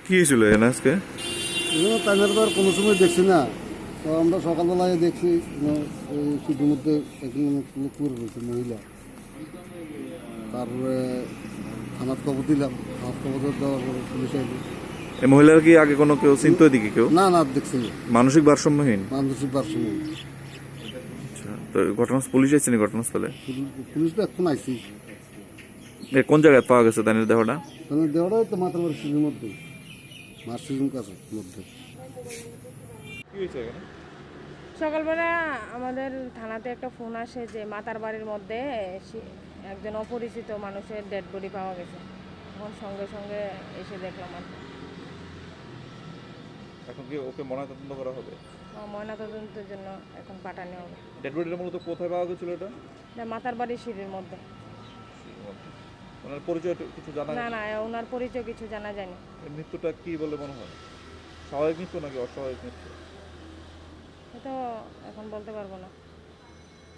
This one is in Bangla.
কি হয়েছিল এখানে আজকে? তাদের তো আর কোনো সময় দেখছি না। তো আমরা সকালবেলায় দেখছি এই সিটির মধ্যে একজন লোক পড়ে রয়েছে মহিলা। তারপরে থানার খবর দিলাম, থানার খবর দেওয়ার পরে পুলিশ আইলো। এই মহিলার কি আগে কোনো কেউ চিনতো এদিকে কেউ? না না, দেখছি না। মানসিক ভারসাম্যহীন? মানসিক ভারসাম্য। আচ্ছা, তো ঘটনা পুলিশ আইসেনি ঘটনাস্থলে? পুলিশ তো এখন আইসি। কোন জায়গায় পাওয়া গেছে তাদের দেহটা? মানে দেওয়াটাই তো মাথার বাড়ি সিটির মধ্যে, মার্সিজুম কাছের মধ্যে। কি হয়েছে এখানে? সকালবেলা আমাদের থানাতে একটা ফোন আসে যে মাতার বাড়ির মধ্যে একজন অপরিচিত মানুষের ডেড বডি পাওয়া গেছে। তখন সঙ্গে সঙ্গে এসে দেখলাম আর কি। এখন কি ওকে ময়নাতদন্ত করা হবে? ময়নাতদন্তের জন্য এখন পাঠানো হবে। ডেড বডিটা মূলত কোথায় পাওয়া গেছিল এটা? মাতার বাড়ির সিঁড়ির মধ্যে। ওনার পরিচয় কিছু জানা? না না, ওনার পরিচয় কিছু জানা যায়নি। মৃত্যুটা কি বলে মনে হয়? স্বাভাবিক মৃত্যু নাকি অস্বাভাবিক মৃত্যু? এটা এখন বলতে পারবো না।